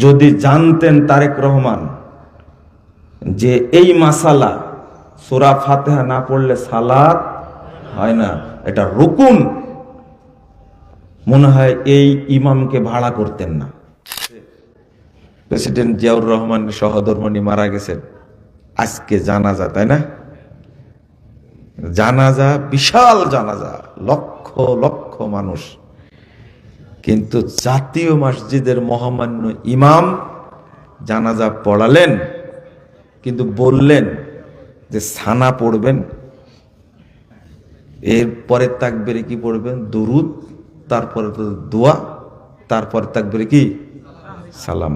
যদি জানতেন তারেক রহমান যে এই মাসালা সূরা ফাতিহা না পড়লে সালাত হয় না, এটা রুকুন, মনে হয় এই ইমামকে ভাড়া করতেন না। প্রেসিডেন্ট জিয়াউর রহমানের সহধর্মিণী মারা গেছেন, আজকে জানাজা, তাই না? জানাজা, বিশাল জানাজা, লক্ষ লক্ষ মানুষ, কিন্তু জাতীয় মসজিদের মহামান্য ইমাম জানাজা পড়ালেন, কিন্তু বললেন যে সানা পড়বেন, এরপরে তাকবীরে কি পড়বেন? দুরুদ, তারপরে দোয়া, তারপরে তাকবীরে কি? সালাম।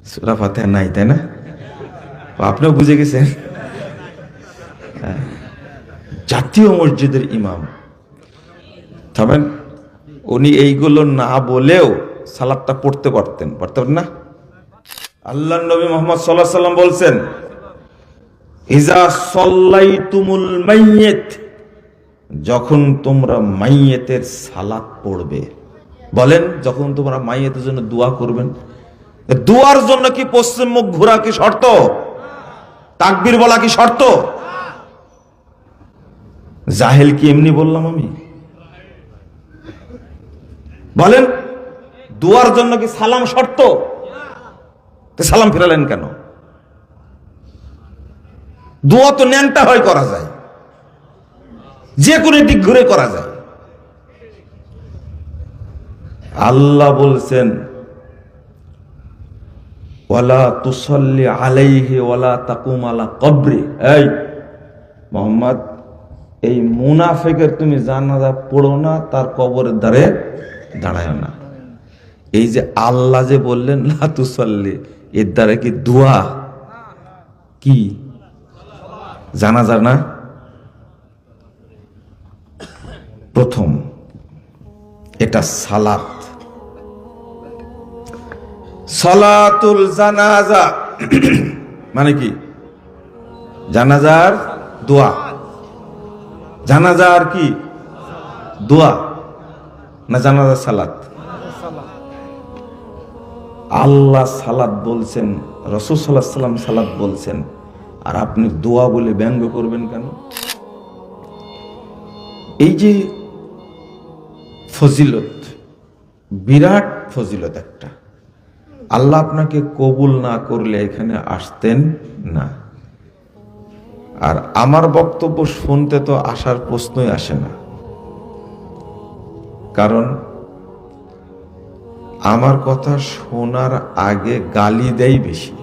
সূরা ফাতিহা নাই, তাই না? আপনিও বুঝে গেছেন। জাতীয় মসজিদের ইমাম থামেন, উনি এইগুলো না বলেও সালাতটা পড়তে পারতেন না? আল্লাহর নবী মুহাম্মদ সাল্লাল্লাহু আলাইহি ওয়াসাল্লাম বলছেন, ইজা সাল্লাইতুমুল মাইয়িত, যখন তোমরা মাইয়েতের সালাত পড়বে। বলেন, যখন তোমরা মাইয়েতের জন্য দোয়া করবেন, দোয়ার জন্য কি পশ্চিম মুখ ঘোরা কি শর্ত? তাকবীর বলা কি শর্ত? জাহেল কি এমনি বললাম আমি? বলেন, দোয়ার জন্য কি সালাম শর্ত? সালাম ফিরালেন কেন? দোয়া তো ন্যাংটা হয় করা যায়, যে কোনো দিক ঘুরে করা যায়। আল্লাহ বলছেন, ওয়ালা তুসাল্লি আলাইহি ওয়ালা তাকুম আলা কবরি। এই মুহাম্মদ, এই মুনাফিকের তুমি জানাজা পড়ো না, তার কবরের ধারে দাঁড়ায় না। এই যে আল্লাহ যে বললেন লা তুসাল্লি, এর দ্বারা কি দোয়া? কি জানাজা না? প্রথম এটা সালাত, সালাতুল জানাজা মানে কি? জানাজার দোয়া। জানাজার কি দোয়া না জানাজার সালাত? আল্লাহ সালাত বলছেন, রাসূল সাল্লাল্লাহু আলাইহি ওয়াসাল্লাম সালাত বলছেন, আর আপনি দোয়া বলে ব্যঙ্গ করবেন কেন? এই যে ফজিলত, বিরাট ফজিলত একটা, আল্লাহ আপনাকে কবুল না করলে এখানে আসতেন না। আর আমার বক্তব্য শুনতে তো আসার প্রশ্নই আসে না, কারণ আমার কথা শোনার আগে গালি দেয় বেশি।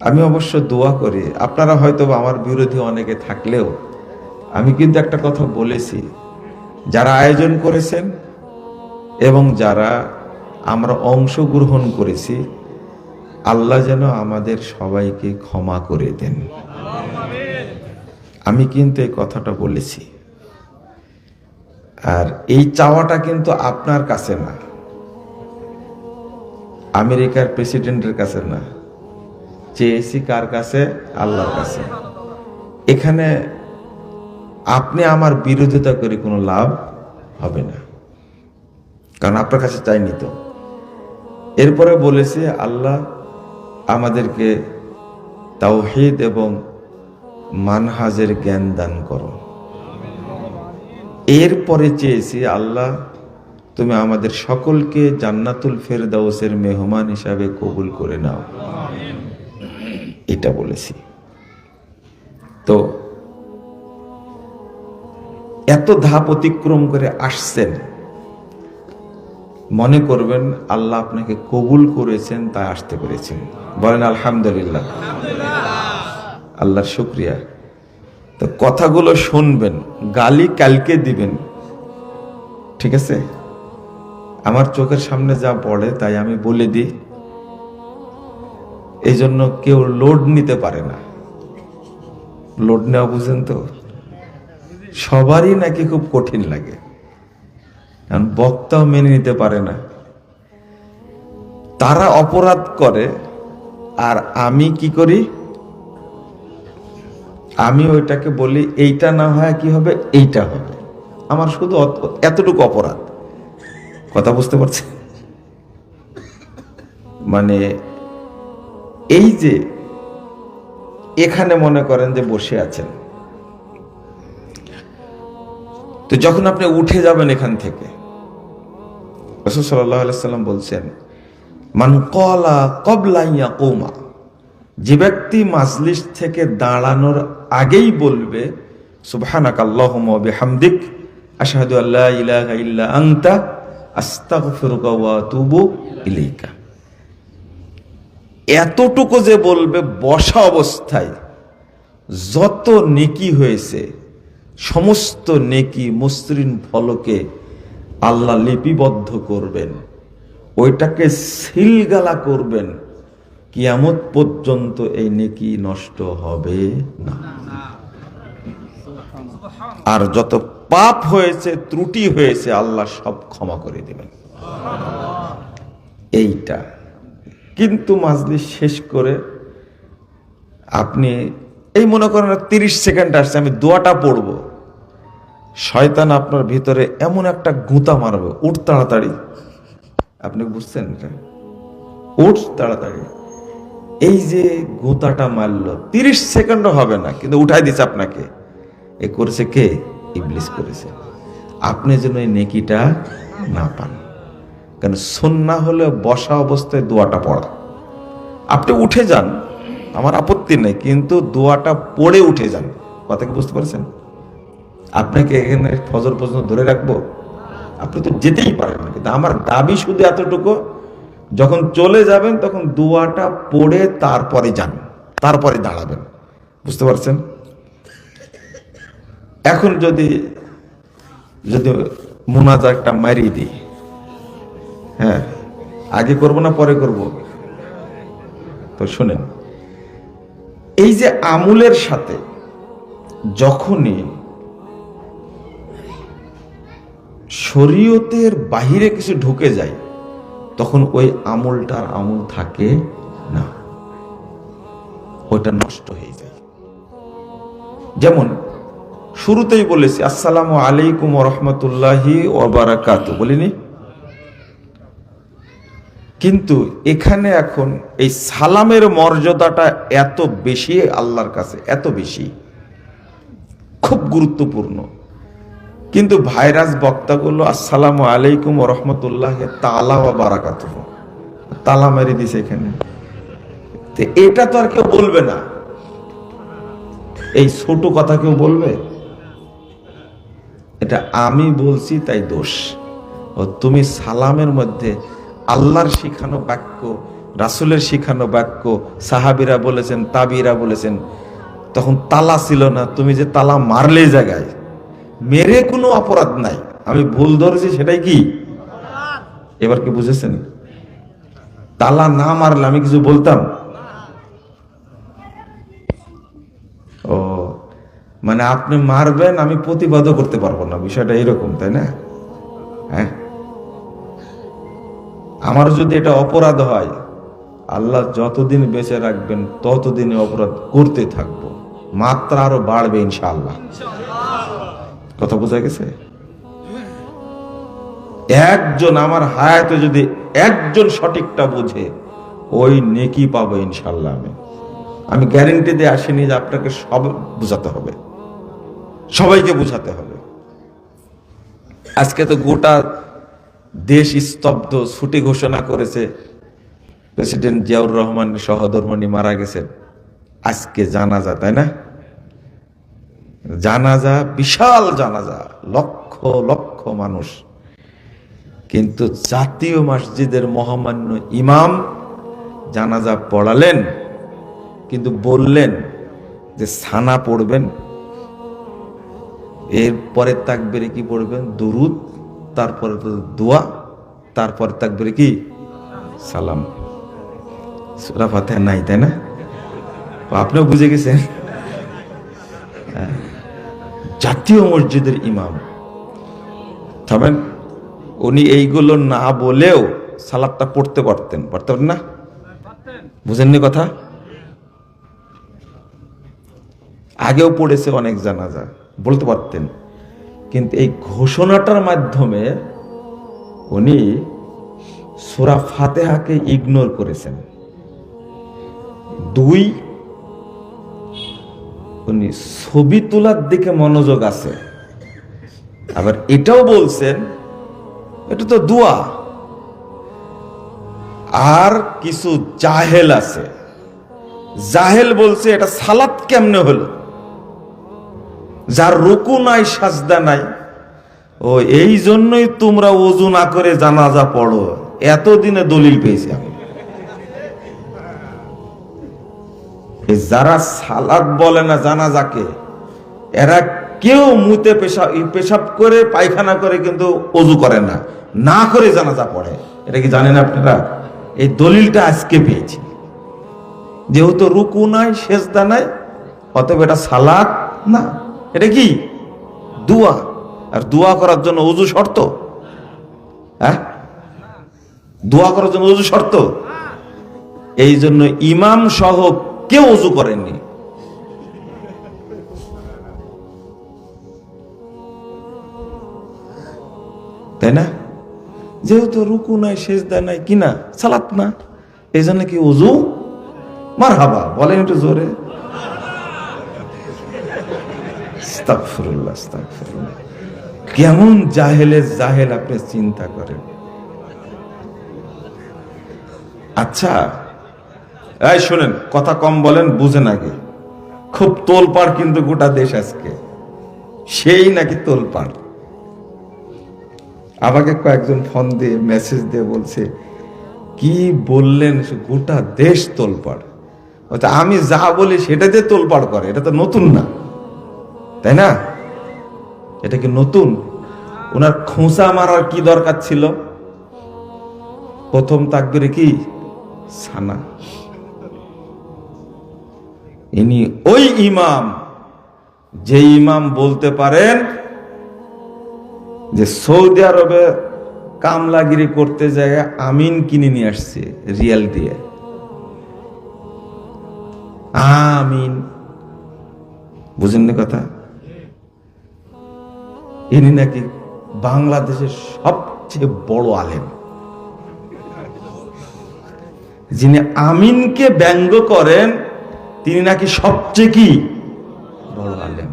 আমি অবশ্য দোয়া করি, আপনারা হয়তো আমার বিরোধী অনেকে থাকলেও আমি কিন্তু একটা কথা বলেছি, যারা আয়োজন করেছেন এবং যারা আমরা অংশগ্রহণ করেছি, আল্লাহ যেন আমাদের সবাইকে ক্ষমা করে দেন। আমি কিন্তু এই কথাটা বলেছি, আর এই চাওয়াটা কিন্তু আপনার কাছে না, আমেরিকার প্রেসিডেন্টের কাছে না, চেয়েছি কার কাছে? আল্লাহর কাছে। এখানে আপনি আমার বিরোধিতা করে কোনো লাভ হবে না, কারণ আপনার কাছে চাইনি তো। এরপরে বলেছি, আল্লাহ আমাদেরকে তাওহীদ এবং মানহাজের জ্ঞান দান করো। এরপরে চেয়েছি, আল্লাহ তুমি আমাদের সকলকে জান্নাতুল ফেরদাউসের মেহমান হিসাবে কবুল করে নাও, এটা বলেছি। তো এত ধাপ অতিক্রম করে আসছেন, মনে করবেন আল্লাহ আপনাকে কবুল করেছেন, তাই আসতে পেরেছেন। বলেন আলহামদুলিল্লাহ, আল্লাহর শুকরিয়া। তো কথাগুলো শুনবেন, গালি কালকে দিবেন, ঠিক আছে? আমার চোখের সামনে যা পড়ে তাই আমি বলে দিই, এই জন্য কেউ লোড নিতে পারে না। লোড নেওয়া বুঝেন তো, সবারই নাকি খুব কঠিন লাগে, কারণ বক্তাও মেনে নিতে পারে না। তারা অপরাধ করে আর আমি কি করি? আমি ওইটাকে বলি এইটা না হয় কি হবে, এইটা হবে। আমার শুধু এতটুকু অপরাধ, কথা বুঝতে পারছি? মানে এই যে এখানে মনে করেন যে বসে আছেন, তো যখন আপনি উঠে যাবেন এখান থেকে, রাসূল সাল্লাল্লাহু আলাইহি ওয়াসাল্লাম বলছেন, মান ক্বালা ক্বাবলা ইয়াকুমা, যে ব্যক্তি মাজলিস থেকে দাঁড়ানোর আগেই বলবে সুবহানাকা আল্লাহুম্মা ওয়া বিহামদিক আশহাদু আল্লা ইলাহা ইল্লা আনতা আস্তাগফিরুকা ওয়া আতুবু ইলাইকা, এতটুকু যে বলবে বসা অবস্থায় যত নেকি হয়েছে সমস্ত নেকি মসৃণ ফলকে আল্লাহ লিপিবদ্ধ করবেন, ওইটাকে সিলগালা করবেন, কিয়ামত পর্যন্ত এই নেকি নষ্ট হবে না। আর যত পাপ হয়েছে ত্রুটি হয়েছে আল্লাহ সব ক্ষমা করে দেবেন। এইটা কিন্তু মাজলিস শেষ করে আপনি এই মনে করেন 30 সেকেন্ড আসছে, আমি দোয়াটা পড়বো, শয়তান আপনার ভিতরে এমন একটা গুঁতা মারবে, উঠ তাড়াতাড়ি। আপনি বুঝছেন এটা? উঠ তাড়াতাড়ি। এই যে গুঁতাটা মারলো 30 সেকেন্ডও হবে না, কিন্তু উঠাই দিচ্ছে আপনাকে। এ করেছে কে? ইবলিস করেছে। আপনি যেন এই নেকিটা না পান। কারণ সুন্নাহ হলে বসা অবস্থায় দোয়াটা পড়া। আপনি উঠে যান, আমার আপত্তি নেই, কিন্তু দোয়াটা পড়ে উঠে যান। কথা কি বুঝতে পারছেন? আপনাকে এখানে ফজর পর্যন্ত ধরে রাখবো? আপনি তো যেতেই পারেন না, কিন্তু আমার দাবি শুধু এতটুকু, যখন চলে যাবেন তখন দোয়াটা পড়ে তারপরে যান, তারপরে দাঁড়াবেন। বুঝতে পারছেন? এখন যদি মুনাজাতটা মারিয়ে দিই, হ্যাঁ, আগে করব না পরে করব? তো শুনেন, এই যে আমলের সাথে যখনই শরীয়তের বাহিরে কিছু ঢুকে যায় তখন ওই আমলটার আমল থাকে না, ওইটা নষ্ট হয়ে যায়। যেমন শুরুতেই বলেছি আসসালামু আলাইকুম ওয়া রাহমাতুল্লাহি ওয়া বারাকাতুহু, বলিনি? কিন্তু এখানে এখন এই সালামের মর্যাদাটা এত বেশি আল্লাহর কাছে, এত বেশি, খুব গুরুত্বপূর্ণ। কিন্তু ভাইরাস বক্তাগুলো আসসালামু আলাইকুম ওয়া রাহমাতুল্লাহি তাআলা ওয়া বারাকাতুহু তালা মেরে দিছে এখানে। তো এটা তো আর কেউ বলবে না, এই ছোট কথা কেউ বলবে? এটা আমি বলছি তাই দোষ। ও তুমি সালামের মধ্যে আল্লাহর শিখানো বাক্য, রাসূলের শিখানো বাক্য, সাহাবীরা বলেছেন, তাবিরা বলেছেন, তখন তালা ছিল না, তুমি যে তালা মারলে জায়গায়, মেরে কোনো অপরাধ নাই, আমি ভুল ধরেছি সেটাই কি? এবার কি বুঝেছেন? তালা না মারলে আমি কিছু বলতাম? ও মানে আপনি মারবেন, আমি প্রতিবাদও করতে পারবো না, বিষয়টা এরকম, তাই না? হ্যাঁ, আমার যদি এটা অপরাধ হয়, আল্লাহ যতদিন বেঁচে রাখবেন ততদিন অপরাধ করতে থাকবো, মাত্রা আরো বাড়বে ইনশাআল্লাহ। কথা বোঝা গেছে? একজন আমার হায়াতে যদি একজন সঠিকটা বুঝে, ওই নেকি পাবো ইনশাআল্লাহ। আমি গ্যারেন্টি দিয়ে আসিনি যে আপনাকে সব বুঝাতে হবে, সবাইকে বুঝাতে হবে। আজকে তো গোটা দেশ স্তব্ধ, ছুটি ঘোষণা করেছে, প্রেসিডেন্ট জিয়াউর রহমান সহধর্মিণী মারা গেছেন, আজকে জানাজা, তাই না? জানাজা, বিশাল জানাজা, লক্ষ লক্ষ মানুষ। কিন্তু জাতীয় মসজিদের মহামান্য ইমাম জানাজা পড়ালেন, কিন্তু বললেন যে সানা পড়বেন, এরপরে তাকবীরে কি পড়বেন? দুরুদ, তারপরে দোয়া, তারপরে তাকবীরে কি? সালাম। সূরা ফাতিহা নাই, তাই না? আপনিও বুঝে গেছেন। জাতীয় মসজিদের ইমাম, তবে উনি এইগুলো না বলেও সালাতটা পড়তে পারতেন, পারতেন না? বুঝেননি কথা? আগেও পড়েছে অনেক জানাজা, বলতে পারতেন। কিন্তু এই ঘোষণাটার মাধ্যমে উনি সূরা ফাতিহাকে ইগনোর করেছেন। 2, উনি ছবি তোলার দিকে মনোযোগ আছে। আবার এটাও বলছেন এটা তো দোয়া। আর কিছু জাহেল আছে, জাহেল বলছে এটা সালাত কেমনে হলো, যার রুকু নাই সাজদা নাই, ও এই জন্যই তোমরা ওযু না করে জানাজা পড়ো। এতদিনে দলিল পেয়েছি আমি। যারা সালাত বলে না জানাজাকে, এরা কেউ মুতে পেশাব করে পায়খানা করে কিন্তু ওযু করে না, না করে জানাজা পড়ে। এটা কি জানেন আপনারা? এই দলিলটা আজকে পেয়েছি। যেহেতু রুকু নাই সেজদা নাই, অতএব এটা সালাত না, এটা কি দোয়া। আর দোয়া করার জন্য ওযু শর্ত? হ্যাঁ, দোয়া করার জন্য ওযু শর্ত? এই জন্য ইমাম সহ কেউ ওযু করেননি। তাই না? যেহেতু রুকু নাই সেজদা নাই, কিনা সালাত না, এই জন্য কি ওযু? মারহাবা বলেন একটু জোরে। আস্তাগফিরুল্লাহ, আস্তাগফিরুল্লাহ। কেমন জাহেলের জাহেল আপনি চিন্তা করেন। আচ্ছা এই শুনেন, কথা কম বলেন, বুঝেন আগে। খুব তোলপাড় কিন্তু গোটা দেশ আজকে, সেই নাকি তোলপাড়। আমাকে কয়েকজন ফোন দিয়ে মেসেজ দিয়ে বলছে কি বললেন, গোটা দেশ তোলপাড়। আমি যা বলি সেটা দিয়ে তোলপাড় করে, এটা তো নতুন না, তাই না? এটা কি নতুন? ওনার খোঁচা মারার কি দরকার ছিল? প্রথম তাকবীরে কি সানা। ইনি ওই ইমাম, যে ইমাম বলতে পারেন যে সৌদি আরবে কামলাগিরি করতে যায় আমিন কিনে নিয়ে আসছে রিয়াল দিয়ে। আমিন, বুঝেননি কথা? ইনি নাকি বাংলাদেশের সবচেয়ে বড় আলেম, যিনি আমিনকে ব্যঙ্গ করেন তিনি নাকি সবচেয়ে কি বড় আলেম।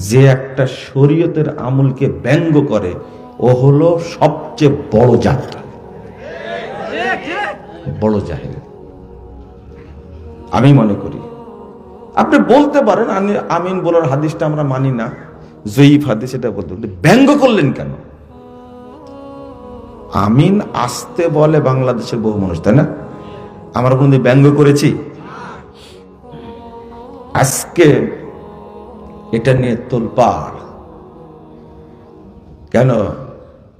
যে একটা শরীয়তের আমলকে ব্যঙ্গ করে ও হলো সবচেয়ে বড় জাহেল, বড় জাহেল। আমি মনে করি আপনি বলতে পারেন আমিন বলার হাদিসটা আমরা মানি না, জয়ীফ হাদিস, এটা বলতে ব্যঙ্গ করলেন কেন? আমিন আসতে বলে বাংলাদেশের বহু মানুষ, তাই না? আমরা কোনদিন ব্যঙ্গ করেছি? আজকে এটা নিয়ে তোলপাড় কেন?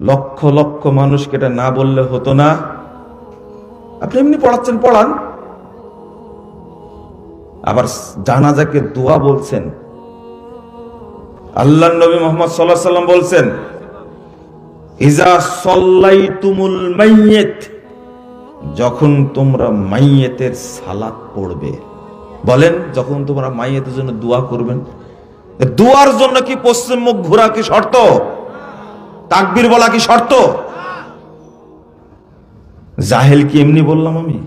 লক্ষ লক্ষ মানুষকে এটা না বললে হতো না? আপনি এমনি পড়াচ্ছেন, পড়ান। আবার জানাজাকে দোয়া বলছেন। আল্লাহর নবী মুহাম্মদ সাল্লাল্লাহু আলাইহি ওয়াসাল্লাম বলছেন, ইজা সাল্লাইতুমুল মাইয়িত, যখন তোমরা মাইয়েতের সালাত পড়বে। বলেন, যখন তোমরা মাইয়েতের জন্য দোয়া করবেন, দোয়ার জন্য কি পশ্চিম মুখ ঘোরা কি শর্ত? তাকবীর বলা কি শর্ত? জাহেল কি এমনি বললাম আমি?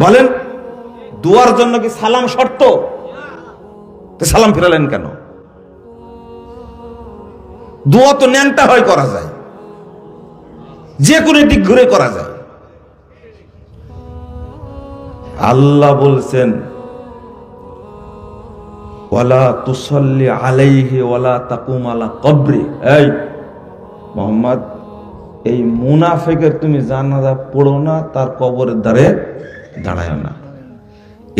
বলেন, দোয়ার জন্য কি সালাম শর্ত? সালাম ফিরালেন কেন? দোয়া তো ন্যাংটা হয় করা যায়, যে কোনো দিক ঘুরে করা যায়। আল্লাহ বলছেন, ওয়ালা তুসাল্লি আলাইহি ওয়ালা তাকুম আলা কবরি। এই মুহাম্মদ, এই মুনাফিকের তুমি জানাজা পড়ো না, তার কবরের ধারে দাঁড়ায় না।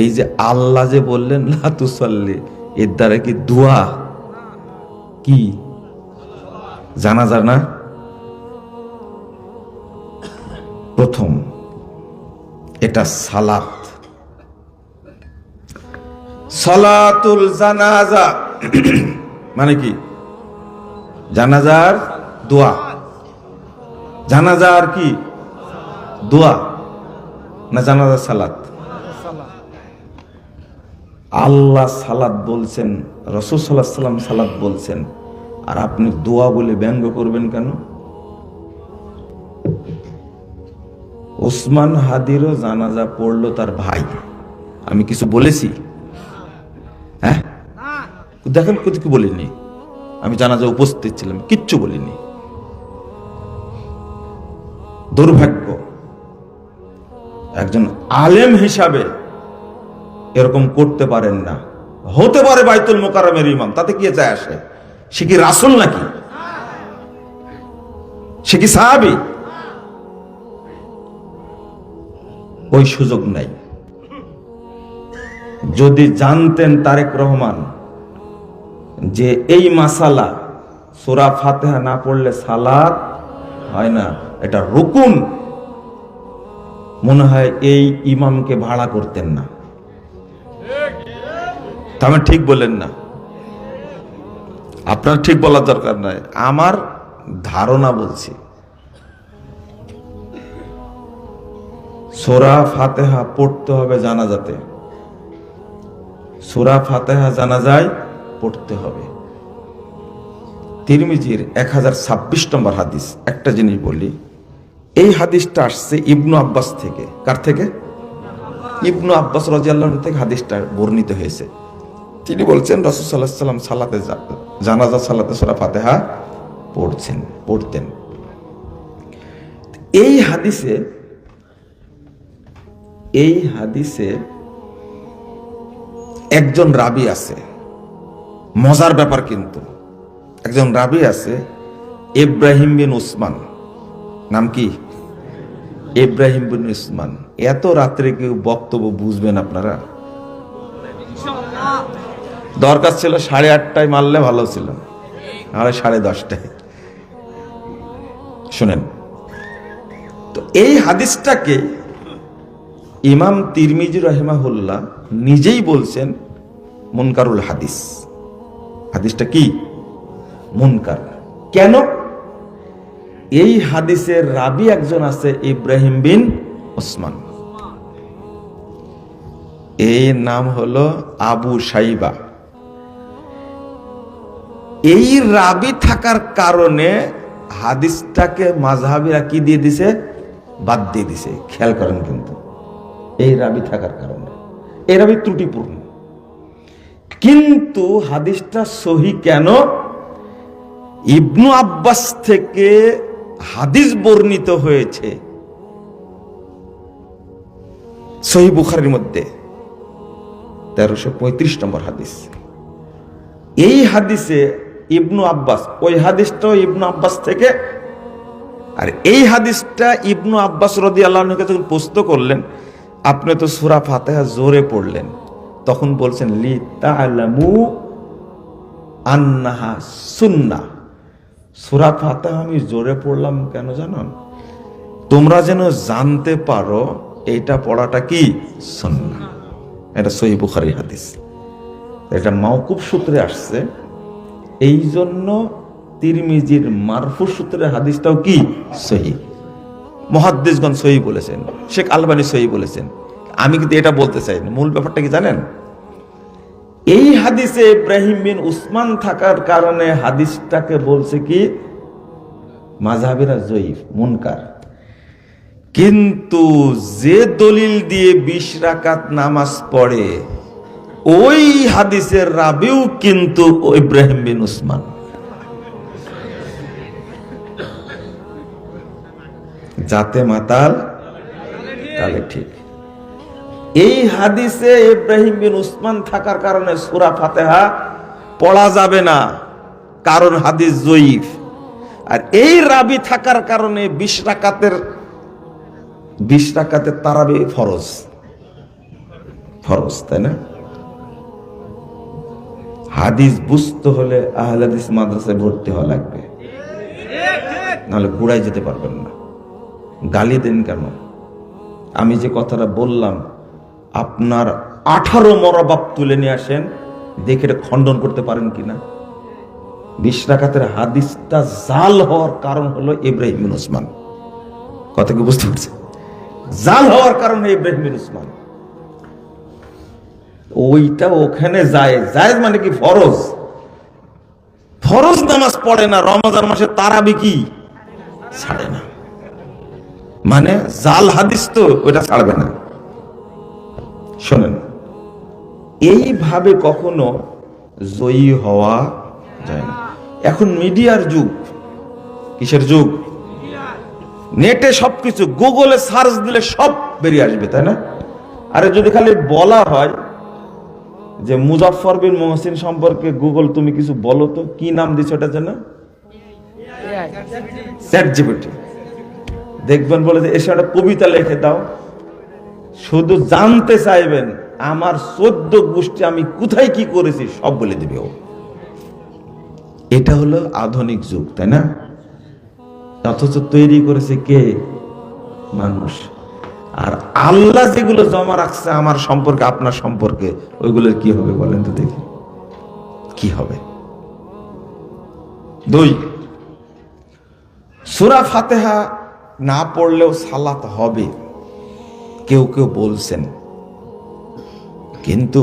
এই যে আল্লাহ যে বললেন লা তুসাল্লি, এর দ্বারা কি দোয়া? কি জানাজা না? প্রথম এটা সালাত, সালাতুল জানাজা মানে কি? জানাজার দোয়া। জানাজার কি দোয়া না জানাজার সালাত? আল্লাহ সালাত বলছেন, রাসূল সাল্লাল্লাহু আলাইহি ওয়াসাল্লাম সালাত বলছেন, আর আপনি দোয়া বলে ব্যঙ্গ করবেন কেন? ওসমান হাদিরও জানাজা পড়লো তার ভাই। আমি কিছু বলেছি? হ্যাঁ, দেখেন কিছু বলিনি। আমি জানাজা উপস্থিত ছিলাম, কিচ্ছু বলিনি। দুর্ভাগ্য, একজন আলেম হিসাবে এরকম করতে পারেন না। হতে পারে বাইতুল মোকাররমের ইমাম, তাতে কি যায় আসে? সে কি রাসূল নাকি? সে কি সাহাবী? ওই সুযোগ নাই। যদি জানতেন তারেক রহমান যে এই মাসালা সূরা ফাতিহা না পড়লে সালাত হয় না, এটা রুকুন, মনে হয় এই ইমামকে ভাড়া করতেন না। তা আমি ঠিক বলেন না? আপনার ঠিক বলার দরকার নাই, আমার ধারণা বলছি। সূরা ফাতিহা পড়তে হবে জানাজাতে, সূরা ফাতিহা জানাজায় পড়তে হবে। তিরমিজির 1026 নম্বর হাদিস। একটা জিনিস বলি, এই হাদিসটা আসছে ইবনু আব্বাস থেকে। কার থেকে? ইবনু আব্বাস রাদিয়াল্লাহু আনহু থেকে হাদিসটা বর্ণিত হয়েছে। তিনি বলছেন রাসূল সাল্লাল্লাহু আলাইহি ওয়াসাল্লাম সালাতে জানাজা সালাতে সূরা ফাতিহা পড়তেন। এই হাদিসে একজন রাবী আছে। মজার ব্যাপার, কিন্তু একজন রাবী আছে ইব্রাহিম বিন উসমান। নাম কি? ইব্রাহিম বিন উসমান। এত রাত্রে কেউ বক্তব্য বুঝবেন আপনারা? দরকার ছিল 8:30টায় মারলে ভালো ছিল, নাহলে 10:30টায়। শুনেন তো, এই হাদিসটাকে ইমাম তিরমিজি রাহিমাহুল্লাহ নিজেই বলছেন মুনকারুল হাদিস। হাদিসটা কি? মুনকার। কেন? এই হাদিসের রাবী একজন আছে ইব্রাহিম বিন উসমান। এই নাম হলো আবু সাইবা। এই রাবী থাকার কারণে হাদিসটাকে মাযহাবিরা কি দিয়ে দিছে? বাদ দিয়ে দিছে। খেয়াল করেন, কিন্তু এই রাবী থাকার কারণে, এই রাবী ত্রুটিপূর্ণ, কিন্তু হাদিসটা সহিহ কেন? ইবনু আব্বাস থেকে হাদিস বর্ণিত হয়েছে সহিহ বুখারীর মধ্যে 1335 নম্বর হাদিস। এই হাদিসে ইবনু আব্বাস, ওই হাদিসটাও ইবনু আব্বাস থেকে, আর এই হাদিসটা ইবনু আব্বাস রাদিয়াল্লাহু আনহুকে যখন প্রশ্ন করলেন, আপনি তো সূরা ফাতিহা জোরে পড়লেন, তখন বলছেন লি তা'লামু আন্নাহা সুন্নাহ। সূরা ফাতিহা আমি জোরে পড়লাম কেন জানেন? তোমরা যেন জানতে পারো এইটা পড়াটা কি সুন্নাহ। এটা সহিহ বুখারীর হাদিস। এটা মাওকুফ সূত্রে আসছে, এই জন্য তিরমিজির মারফু সূত্রে হাদিসটাও কি সহিহ। মুহাদ্দিসগণ সহিহ বলেছেন, শেখ আলবানী সহিহ বলেছেন। আমি কিন্তু এটা বলতে চাই না। মূল ব্যাপারটা কি জানেন? এই হাদিসে ইব্রাহিম বিন উসমান থাকার কারণে হাদিসটাকে বলছে কি মাযহাবিরা জয়ীফ, মুনকার। কিন্তু যে দলিল দিয়ে 20 রাকাত নামাজ পড়ে, ওই হাদিসের রাবিও কিন্তু ইব্রাহিম বিন উসমান। যাতে মাতাল তাহলে ঠিক। এই হাদিসে ইব্রাহিম বিন উসমান থাকার কারণে সূরা ফাতিহা পড়া যাবে না, কারণ হাদিস জয়ীফ। আর এই রাবি থাকার কারণে 20 রাকাতের তারাবি ফরজ, তাই না? হাদিস বুঝতে হলে আহলে হাদিস মাদ্রাসায় ভর্তি হওয়া লাগবে, নাহলে গুড়াই যেতে পারবেন না। গালি দেন কেন? আমি যে কথাটা বললাম, আপনার 18 মরবাব তুলে নিয়ে আসেন, দেখে এটা খণ্ডন করতে পারেন কিনা। 20 রাকাতের হাদিসটা জাল হওয়ার কারণ হলো ইব্রাহিম বিন উসমান। কথা কি বুঝতে পারছেন? জাল হওয়ার কারণে ইব্রাহিম বিন উসমান। ওইটা ওখানে জায়েজ মানে কি ফরজ। ফরজ নামাজ পড়ে না, রমজান মাসে তারাবি কি ছাড়ে না, মানে জাল হাদিস তো ওটা ছাড়বে না। শোনেন, এইভাবে কখনো জয়ী হওয়া যায় না। এখন মিডিয়ার যুগ। কিসের যুগ? নেটে সবকিছু, গুগলে সার্চ দিলে সব বেরিয়ে আসবে, তাই না? আরে যদি খালি বলা হয় যে মুজাফফর বিন মুহসিন সম্পর্কে গুগল তুমি কিছু বলো তো, কি নাম দিছো ওটার জন্য? চ্যাটজিপিটি। দেখবেন বলে যে এসে একটা কবিতা লিখে দাও, শুধু জানতে চাইবেন আমার 14 গোষ্ঠী আমি কোথায় কি করেছি সব বলে দিবে ও। এটা হলো আধুনিক যুগ, তাই না? অথচ তৈরি করেছে কে? মানুষ। আর আল্লাহ যেগুলো জমা রাখছে আমার সম্পর্কে, আপনার সম্পর্কে, ওইগুলোর কি হবে বলেন তো দেখি, কি হবে? 2, সূরা ফাতিহা না পড়লেও সালাত হবে, কেউ কেউ বলছেন, কিন্তু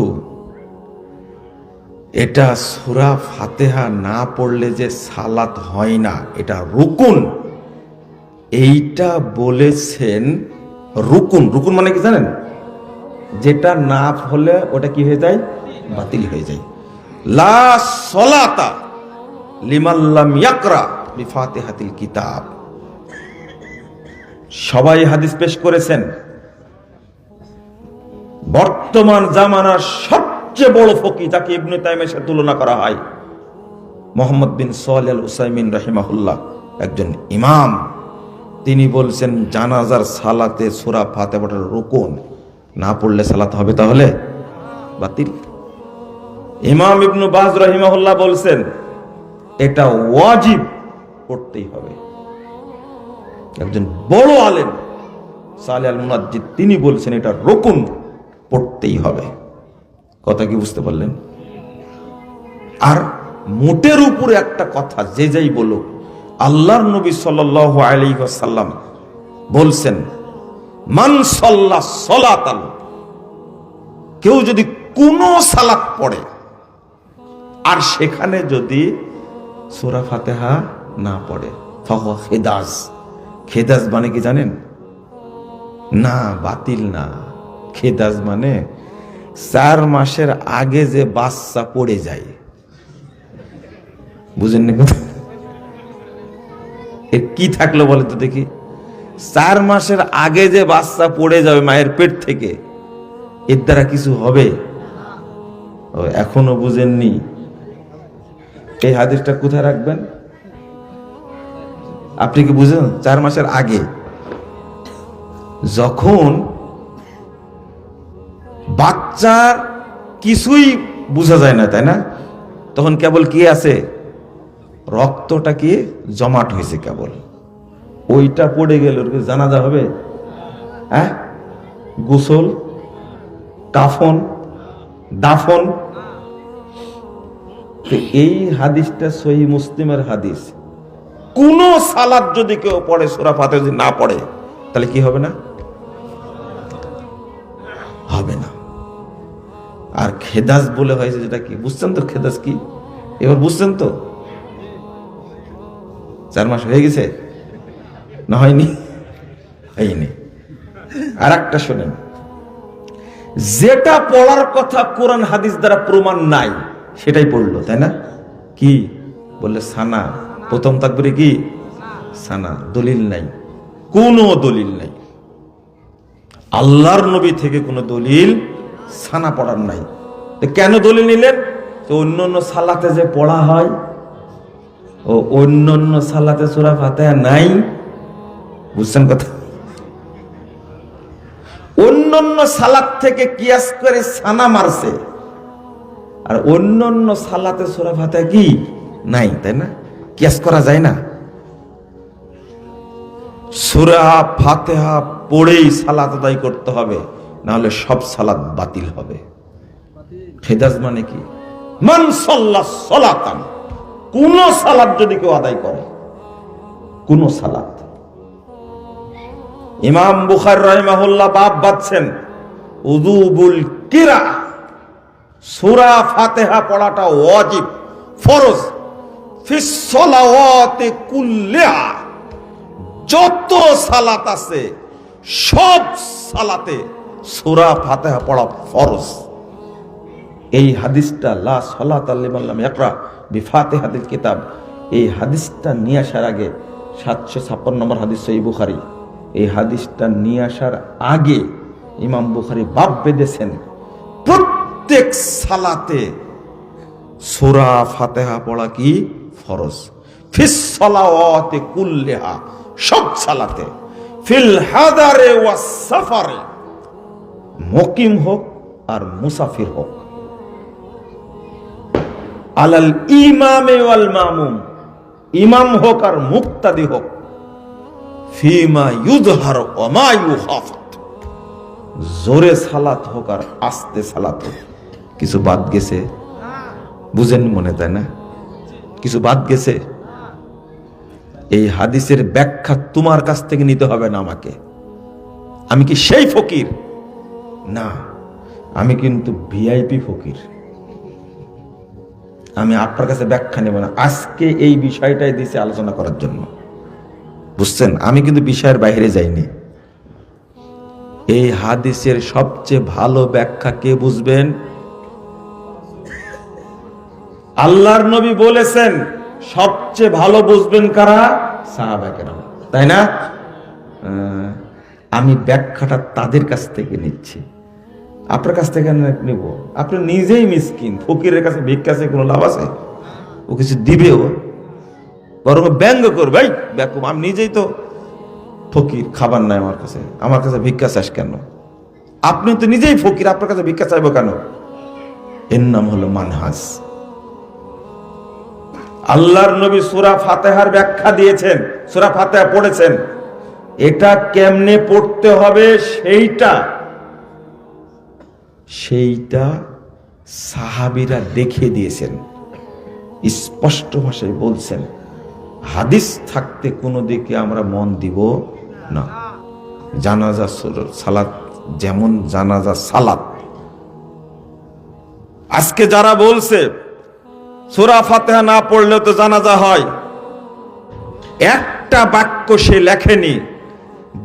এটা সূরা ফাতিহা না পড়লে যে সালাত হয় না, এটা রুকুন, এইটা বলেছেন। রুকুন, রুকুন মানে কি জানেন? যেটা না হলে ওটা কি হয়ে যায়? বাতিল হয়ে যায়। লা সলাতা লিমান লাম ইয়াকরা বিফাতিহাতিল কিতাব। সবাই হাদিস পেশ করেছেন। বর্তমান জামানার সবচেয়ে বড় ফকিহ, যাকে ইবনে তাইমিয়ার সাথে তুলনা করা হয়, মুহাম্মদ বিন সালেহ আল উসাইমিন রাহিমাহুল্লাহ, একজন ইমাম, তিনি বলছেন জানাজার সালাতে সূরা ফাতিহা পড়ার রুকুন, না পড়লে সালাত হবে তাহলে বাতিল। ইমাম ইবনে বাজ রাহিমাহুল্লাহ বলছেন এটা ওয়াজিব, পড়তেই হবে। একজন বড় আলেম সালেহ আল মুনাজ্জিদ, তিনি বলছেন এটা রুকুন, পড়তেই হবে। কথা কি বুঝতে পারলেন? আর মোটের উপরে একটা কথা যে যাই বলুক, আল্লাহর নবী সাল্লাল্লাহু আলাইহি ওয়াসাল্লাম বলছেন মান সাল্লা সালাতান, কেউ যদি কোনো সালাত পড়ে আর সেখানে যদি সূরা ফাতিহা না পড়ে, ফাহুয়া খিদাজ। খিদাজ মানে কি জানেন? না, বাতিল না। খিদাজ মানে 4 মাসের আগে যে বাচ্চা পড়ে যায়, বুঝেন না? এর কি থাকলো বলে তো দেখি? 4 মাসের আগে যে বাচ্চা পড়ে যাবে মায়ের পেট থেকে, এর দ্বারা কিছু হবে? এখনো বুঝেননি? এই হাদিসটা কোথায় রাখবেন? আপনি কি বুঝেন? 4 মাসের আগে যখন বাচ্চার কিছুই বোঝা যায় না, তাই না? তখন কেবল কি আছে? রক্তটা কি জমাট হয়েছে কেবল, ওইটা পড়ে গেল, জানাজা হবে? হ্যাঁ, গোসল, কাফন, দাফন। এই হাদিসটা সহিহ মুসলিমের হাদিস। কোন সালাত যদি কেউ পড়ে সূরা ফাতিহা যদি না পড়ে, তাহলে কি হবে না? হবে না। আর খেদাজ বলে হয়েছে যেটা, কি বুঝছেন তো? খেদাজ কি এবার বুঝছেন তো? 4 মাস হয়ে গেছে না হয়নি? হয়নি। আর একটা শোনেন, যেটা পড়ার কথা কোরআন হাদিস দ্বারা প্রমাণ নাই সেটাই পড়লো, তাই না? কি বললে? সানা। প্রথম তাকবীরে কি সানা? দলিল নাই, কোনো দলিল নাই। আল্লাহর নবী থেকে কোনো দলিল সানা পড়ার নাই। কেন দলিল নিলেন? তো অন্যান্য সালাতে যে পড়া হয়, ও অন্যান্য সালাতে সূরা ফাতিহা নাই। বুঝছেন কথা? অন্যান্য সালাত থেকে কিয়াস করে সানা মারছে, আর অন্যান্য সালাতে সূরা ফাতিহা কি নাই, তাই না? কিয়াস করা যায় না। সূরা ফাতিহা পড়েই সালাত আদায় করতে হবে, না হলে সব সালাত বাতিল হবে। খেদাজ মানে কি? মান সাল্লা সালাতান, কোন সালাত যদি কেউ আদায় করে, কোন সালাত। ইমাম বুখারী রাহিমাহুল্লাহ বাব বাঁধছেন উযুবুল কিরা, সূরা ফাতিহা পড়াটা ওয়াজিব, ফরজ। ফিস সালাওয়াতি কুল্লিহা, যত সালাত আছে সব সালাতে সূরা ফাতিহা পড়া ফরজ। এই হাদিসটা লা সালাতা লিমান লাম ইয়াকরা বিফাতিহাতিল কিতাব, এই হাদিসটা নিয়ে আসার আগে 756 নম্বর হাদিস সহিহ বুখারী, এই হাদিসটা নিয়ে আসার আগে ইমাম বুখারী বাব বেঁধেছেন প্রত্যেক সালাতে সূরা ফাতিহা পড়া কি ফরজ। ফিস সালাওয়াতি কুল্লিহা, সব সালাতে, ফিল হাদারে ওয়াস সাফারে, মুকিম হোক আর মুসাফির হোক, আলাল ইমামে ওয়াল মামুম, ইমাম হোক আর মুক্তাদি হোক, ফিমা ইউযহার ওয়া মা ইউখাফাত, জোরে সালাত হোক আর আস্তে সালাত হোক। কিছু বাদ গেছে? বুঝেন মনে, তাই না? কিছু বাদ গেছে। এই হাদিসের ব্যাখ্যা তোমার কাছ থেকে নিতে হবে না আমাকে। আমি কি সেই ফকির? না, আমি কিন্তু ভিআইপি ফকির। আমি আপনার কাছে ব্যাখ্যা নেব না। আজকে এই বিষয়টাই দিয়েছে আলোচনা করার জন্য, বুঝছেন? আমি কিন্তু বিষয়ের বাইরে যাইনি। এই হাদিসের সবচেয়ে ভালো ব্যাখ্যা কে বুঝবেন? আল্লাহর নবী বলেছেন সবচেয়ে ভালো বুঝবেন কারা? সাহাবায়ে কেরাম, তাই না? আমি ব্যাখ্যাটা তাদের কাছ থেকে নিচ্ছি, আপনার কাছ থেকে নেব। আপনি নিজেই মিসকিন, ফকিরের কাছে ভিক্ষা চেয়ে কোনো লাভ আছে? ও কিছু দিবেও, বরং ব্যঙ্গ করবে, বেকুব, আমি নিজেই তো ফকির, খাবার নাই আমার কাছে ভিক্ষা চাস কেন? আপনি তো নিজেই ফকির, আপনার কাছে ভিক্ষা চাইবো কেন? এর নাম হলো মানহাজ। আল্লাহর নবী সূরা ফাতিহার ব্যাখ্যা দিয়েছেন, সূরা ফাতিহা পড়েছেন, এটা কেমনে পড়তে হবে সেইটা সাহাবীরা দেখিয়ে দিয়েছেন, স্পষ্ট ভাষায় বলছেন। হাদিস থাকতে কোনো দিকে আমরা মন দিব না। জানাজা সালাত যেমন জানাজা সালাত, আজকে যারা বলছে সূরা ফাতিহা না পড়লেও তো জানাজা হয়, একটা বাক্য সে লেখেনি।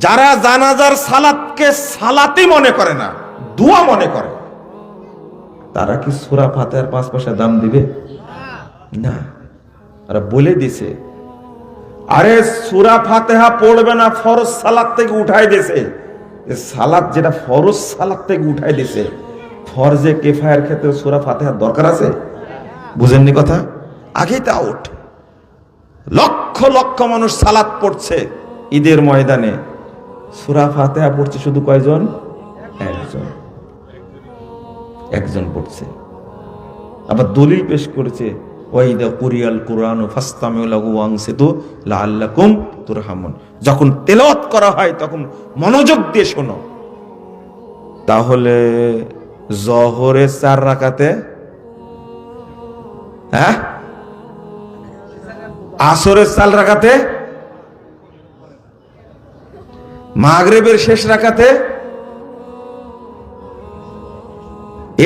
যারা জানাজার সালাতকে সালাতই মনে করে না, দোয়া মনে করে, তারা কি সূরা ফাতিহার 5 পয়সা দাম দিবে? না। আর বলে দিছে, আরে সূরা ফাতিহা পড়বে না, ফরজ সালাত থেকে উঠাই দিয়েছে। সালাত যেটা ফরজ সালাত থেকে উঠাই দিয়েছে, ফরজে কিফায়ার ক্ষেত্রে সূরা ফাতিহার দরকার আছে? বুঝেননি কথা? আগেই তো আউট। লক্ষ লক্ষ মানুষ সালাত পড়ছে ঈদের ময়দানে, সূরা ফাতিহা পড়ছে শুধু কয়জন? একজন পড়ছে। আবার দলিল পেশ করেছে, ওয়াইদা কুরিয়াল কুরআনু ফাসতামিউ লাহু ওয়ানসিতু লাআল্লাকুম তুরহামুন, যখন তেলাওয়াত করা হয় তখন মনোযোগ দিয়ে শোনো। তাহলে জোহরে 4 রাকাতে, হ্যাঁ, আসরের 4 রাকাতে, মাগরিবের শেষ রাকাতে,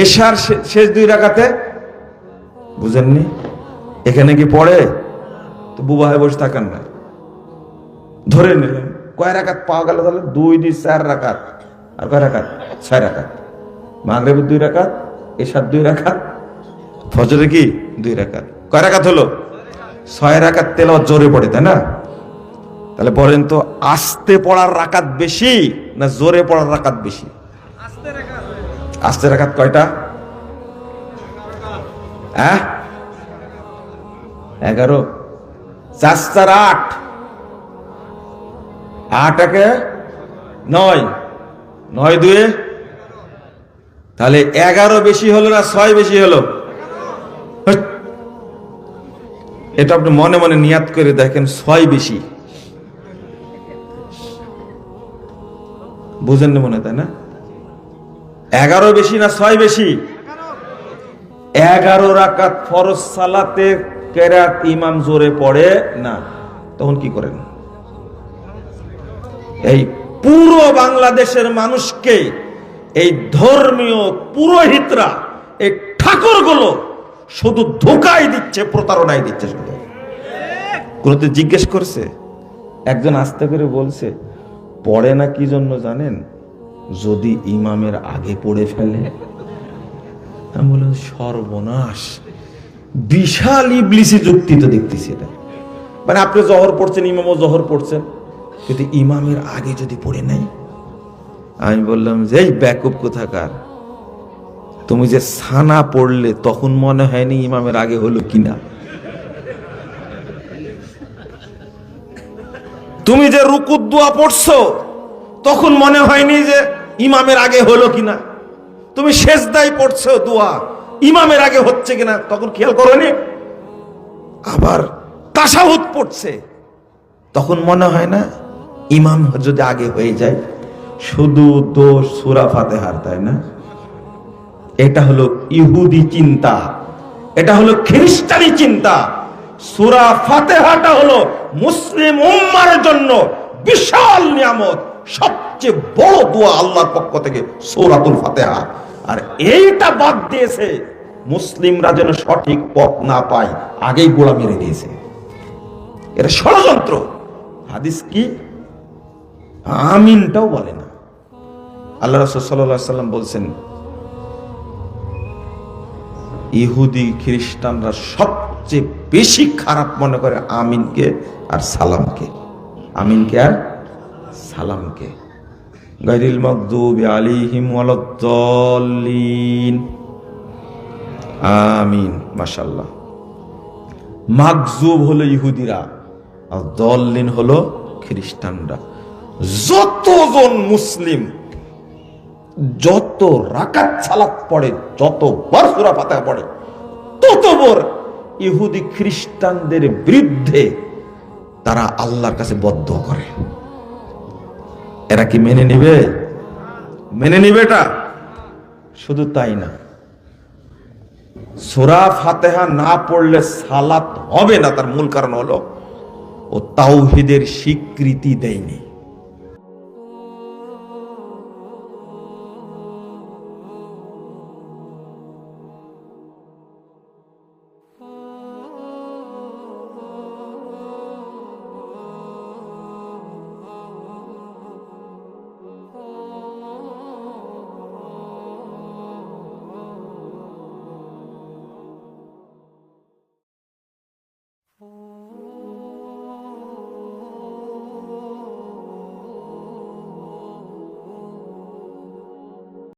এশার শেষ 2 রাকাতে। বুঝেননি? এখানে কি পড়ে? তো বুবা হয়ে বসে থাকেন না। ধরে নিলেন কয় রাকাত পাওয়া গেল? তাহলে 2 2 4 রাকাত। আর কয় রাকাত? 6 রাকাত। মাগরিবের 2 রাকাত, এশার 2 রাকাত, ফজরে কি 2 রাকাত। কয় রাকাত হলো? 6 রাকাত তেলাওয়াত জোরে পড়ে, তাই না? তাহলে বলেন তো, আস্তে পড়ার রাকাত বেশি না জোরে পড়ার রাকাত বেশি? আস্তে রাকাত কয়টা? 11। 4 4 8, 8 একে 9, 9 2, তাহলে 11 বেশি হলো না 6 বেশি হলো? এটা আপনি মনে মনে নিয়াত করে দেখেন, 6 বেশি। বুঝেন না মনে, তাই না? 11 বেশি না 6 বেশি? 11 রাকাত ফরজ সালাতে কেরাত ইমাম জোরে পড়ে না, তখন কি করেন? এই পুরো বাংলাদেশের মানুষকে এই ধর্মীয় পুরোহিতরা, এই ঠাকুরগুলো শুধু ধোঁকাই দিচ্ছে, প্রতারণাই দিচ্ছে শুধু। কোনোদিন জিজ্ঞেস করছে? একজন আস্তে করে বলছে, পড়ে না কি জন্য জানেন? যদি ইমামের আগে পড়ে ফেলে। আমি বললাম সর্বনাশ, বিশাল ইবলিসি যুক্তি তো দেখতেছি এটা। মানে আপনি জহর পড়ছেন, ইমামও জহর পড়ছেন, কিন্তু ইমামের আগে যদি পড়ে নাই। আমি বললাম যে এই ব্যাকআপ কোথাকার, তুমি যে সানা পড়লে তখন মনে হয়নি ইমামের আগে হলো কিনা? তুমি যে রুকুর দোয়া পড়ছো তখন মনে হয়নি যে ইমামের আগে হলো কিনা? তুমি সেজদায় পড়ছো দোয়া, ইমামের আগে হচ্ছে কিনা তখন খেয়াল করোনি? আবার তাশাহুদ পড়ছে, তখন মনে হয় না ইমাম যদি আগে হয়ে যায়? শুধু দোষ সূরা ফাতিহার, তাই না? এটা হলো ইহুদি চিন্তা, এটা হলো খ্রিস্টানি চিন্তা। সূরা ফাতিহাটা হলো মুসলিম উম্মার জন্য বিশাল নিয়ামত, সবচেয়ে বড় দোয়া আল্লাহর পক্ষ থেকে সূরাতুল ফাতিহা। আর এইটা বাদ দিয়েছে মুসলিমরা যেন সঠিক পথ না পায়, আগেই গোড়া মেরে দিয়েছে। এটা ষড়যন্ত্র। হাদিস কি? আমিনটাও বলে না। আল্লাহ রাসূল সাল্লাল্লাহু আলাইহি ওয়াসাল্লাম বলছেন, ইহুদি খ্রিস্টানরা সবচেয়ে বেশি খারাপ মনে করে আমিনকে আর সালামকে। আমিনকে আর সালামকে। গায়রিল মাগদুবি আলাইহিম ওয়ালাদ-দাল্লিন। আমিন। মাশাআল্লাহ। মাগজুব হলো ইহুদিরা আর দাল্লিন হলো খ্রিস্টানরা। যতজন মুসলিম যত রাকাত সালাত পড়ে, যত বার সূরা ফাতিহা পড়ে, ততবার ইহুদি খ্রিস্টানদের বিরুদ্ধে তারা আল্লাহর কাছে বদদোয়া করে। এরা কি মেনে নিবে? মেনে নিবে এটা? শুধু তাই না, সূরা ফাতিহা না পড়লে সালাত হবে না। তার মূল কারণ হলো ও তাওহীদের স্বীকৃতি দেয়নি।